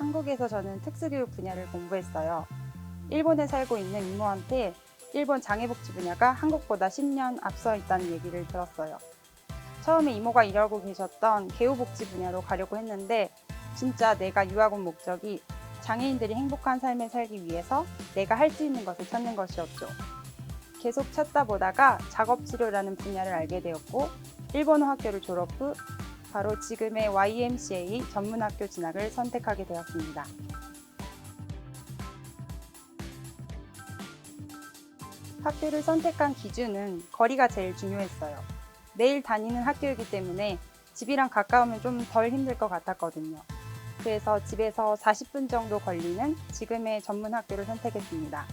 한국에서 저는 특수교육 분야를 공부했어요. 일본에 살고 있는 이모한테 일본 장애복지 분야가 한국보다 10년 앞서 있다는 얘기를 들었어요. 처음에 이모가 일하고 계셨던 개우복지 분야로 가려고 했는데 진짜 내가 유학 온 목적이 장애인들이 행복한 삶을 살기 위해서 내가 할 수 있는 것을 찾는 것이었죠. 계속 찾다 보다가 작업치료라는 분야를 알게 되었고 일본어 학교를 졸업 후 바로 지금의 YMCA 전문학교 진학을 선택하게 되었습니다. 학교를 선택한 기준은 거리가 제일 중요했어요. 매일 다니는 학교이기 때문에 집이랑 가까우면 좀 덜 힘들 것 같았거든요. 그래서 집에서 40분 정도 걸리는 지금의 전문학교를 선택했습니다.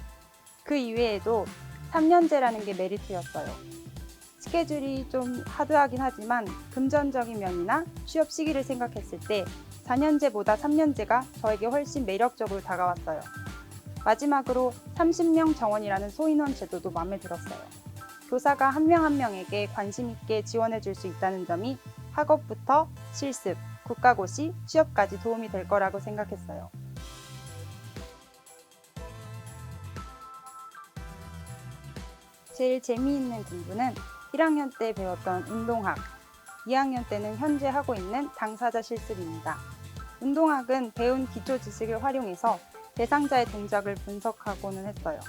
그 이외에도 3년제라는 게 메리트였어요. 스케줄이 좀 하드하긴 하지만 금전적인 면이나 취업 시기를 생각했을 때 4년제보다 3년제가 저에게 훨씬 매력적으로 다가왔어요. 마지막으로 30명 정원이라는 소인원 제도도 마음에 들었어요. 교사가 한 명 한 명에게 관심 있게 지원해 줄 수 있다는 점이 학업부터 실습, 국가고시, 취업까지 도움이 될 거라고 생각했어요. 제일 재미있는 공부는 1학년 때 배웠던 운동학, 2학년 때는 현재 하고 있는 당사자 실습입니다. 운동학은 배운 기초 지식을 활용해서 대상자의 동작을 분석하고는 했어요.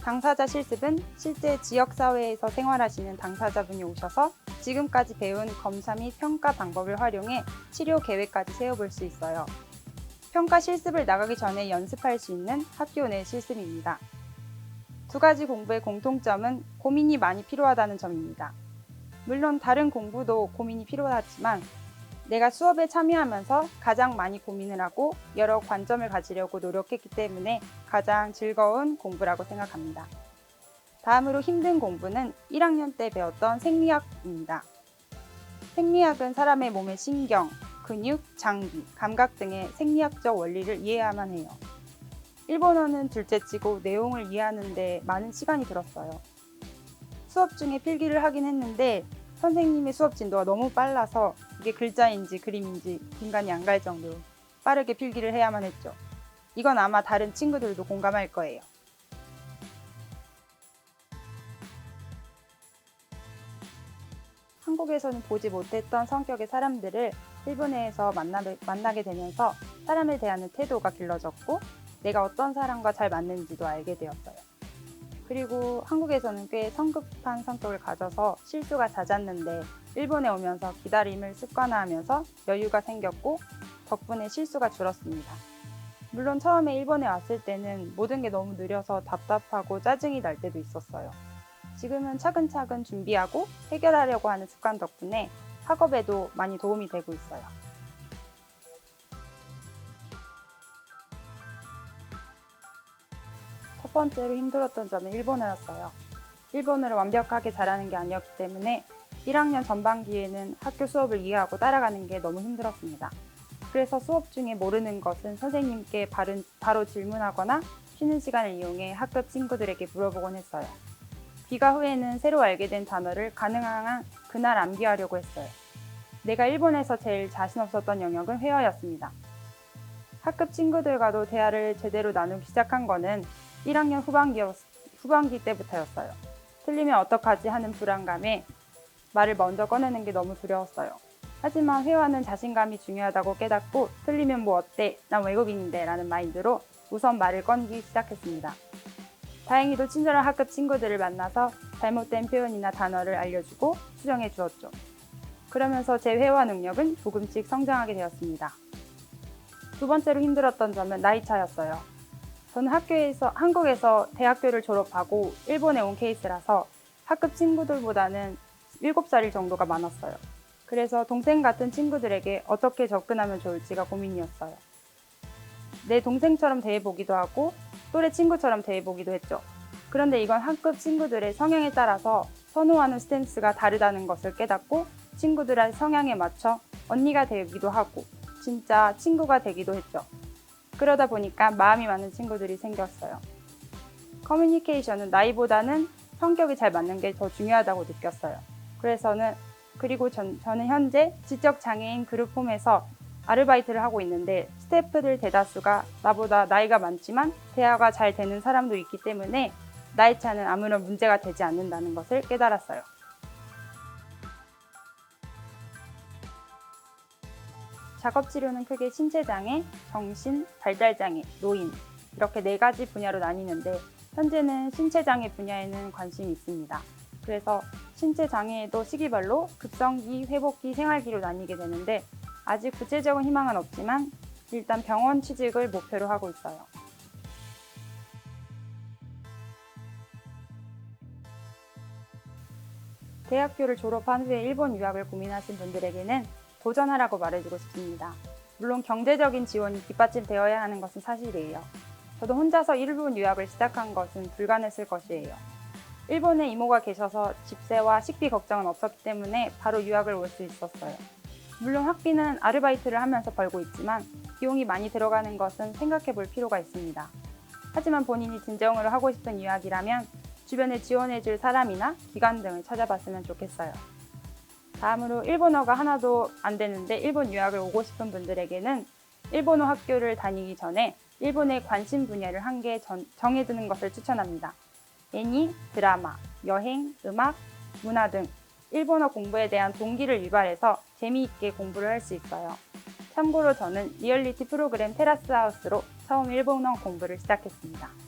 당사자 실습은 실제 지역사회에서 생활하시는 당사자분이 오셔서 지금까지 배운 검사 및 평가 방법을 활용해 치료 계획까지 세워볼 수 있어요. 평가 실습을 나가기 전에 연습할 수 있는 학교 내 실습입니다. 두 가지 공부의 공통점은 고민이 많이 필요하다는 점입니다. 물론 다른 공부도 고민이 필요하지만 내가 수업에 참여하면서 가장 많이 고민을 하고 여러 관점을 가지려고 노력했기 때문에 가장 즐거운 공부라고 생각합니다. 다음으로 힘든 공부는 1학년 때 배웠던 생리학입니다. 생리학은 사람의 몸의 신경, 근육, 장기, 감각 등의 생리학적 원리를 이해해야만 해요. 일본어는 둘째치고 내용을 이해하는 데 많은 시간이 들었어요. 수업 중에 필기를 하긴 했는데 선생님의 수업 진도가 너무 빨라서 이게 글자인지 그림인지 분간이 안 갈 정도로 빠르게 필기를 해야만 했죠. 이건 아마 다른 친구들도 공감할 거예요. 한국에서는 보지 못했던 성격의 사람들을 일본에서 만나게 되면서 사람을 대하는 태도가 길러졌고 내가 어떤 사람과 잘 맞는지도 알게 되었어요. 그리고 한국에서는 꽤 성급한 성격을 가져서 실수가 잦았는데 일본에 오면서 기다림을 습관화하면서 여유가 생겼고 덕분에 실수가 줄었습니다. 물론 처음에 일본에 왔을 때는 모든 게 너무 느려서 답답하고 짜증이 날 때도 있었어요. 지금은 차근차근 준비하고 해결하려고 하는 습관 덕분에 학업에도 많이 도움이 되고 있어요. 첫 번째로 힘들었던 점은 일본어였어요. 일본어를 완벽하게 잘하는 게 아니었기 때문에 1학년 전반기에는 학교 수업을 이해하고 따라가는 게 너무 힘들었습니다. 그래서 수업 중에 모르는 것은 선생님께 바로 질문하거나 쉬는 시간을 이용해 학급 친구들에게 물어보곤 했어요. 귀가 후에는 새로 알게 된 단어를 가능한 한 그날 암기하려고 했어요. 내가 일본에서 제일 자신 없었던 영역은 회화였습니다. 학급 친구들과도 대화를 제대로 나누기 시작한 거는 1학년 후반기 때부터였어요. 틀리면 어떡하지 하는 불안감에 말을 먼저 꺼내는 게 너무 두려웠어요. 하지만 회화는 자신감이 중요하다고 깨닫고 틀리면 뭐 어때? 난 외국인인데 라는 마인드로 우선 말을 꺼내기 시작했습니다. 다행히도 친절한 학급 친구들을 만나서 잘못된 표현이나 단어를 알려주고 수정해 주었죠. 그러면서 제 회화 능력은 조금씩 성장하게 되었습니다. 두 번째로 힘들었던 점은 나이 차였어요. 저는 한국에서 대학교를 졸업하고 일본에 온 케이스라서 학급 친구들보다는 7살일 정도가 많았어요. 그래서 동생 같은 친구들에게 어떻게 접근하면 좋을지가 고민이었어요. 내 동생처럼 대해보기도 하고 또래 친구처럼 대해보기도 했죠. 그런데 이건 학급 친구들의 성향에 따라서 선호하는 스탠스가 다르다는 것을 깨닫고 친구들의 성향에 맞춰 언니가 되기도 하고 진짜 친구가 되기도 했죠. 그러다 보니까 마음이 맞는 친구들이 생겼어요. 커뮤니케이션은 나이보다는 성격이 잘 맞는 게 더 중요하다고 느꼈어요. 그리고 저는 현재 지적장애인 그룹 홈에서 아르바이트를 하고 있는데 스태프들 대다수가 나보다 나이가 많지만 대화가 잘 되는 사람도 있기 때문에 나이 차는 아무런 문제가 되지 않는다는 것을 깨달았어요. 작업 치료는 크게 신체장애, 정신, 발달장애, 노인 이렇게 4가지 분야로 나뉘는데 현재는 신체장애 분야에는 관심이 있습니다. 그래서 신체장애에도 시기별로 급성기, 회복기, 생활기로 나뉘게 되는데 아직 구체적인 희망은 없지만 일단 병원 취직을 목표로 하고 있어요. 대학교를 졸업한 후에 일본 유학을 고민하신 분들에게는 도전하라고 말해주고 싶습니다. 물론 경제적인 지원이 뒷받침되어야 하는 것은 사실이에요. 저도 혼자서 일본 유학을 시작한 것은 불가능했을 것이에요. 일본에 이모가 계셔서 집세와 식비 걱정은 없었기 때문에 바로 유학을 올 수 있었어요. 물론 학비는 아르바이트를 하면서 벌고 있지만 비용이 많이 들어가는 것은 생각해 볼 필요가 있습니다. 하지만 본인이 진정으로 하고 싶은 유학이라면 주변에 지원해줄 사람이나 기관 등을 찾아봤으면 좋겠어요. 다음으로 일본어가 하나도 안 되는데 일본 유학을 오고 싶은 분들에게는 일본어 학교를 다니기 전에 일본의 관심 분야를 한 개 정해두는 것을 추천합니다. 애니, 드라마, 여행, 음악, 문화 등 일본어 공부에 대한 동기를 유발해서 재미있게 공부를 할 수 있어요. 참고로 저는 리얼리티 프로그램 테라스 하우스로 처음 일본어 공부를 시작했습니다.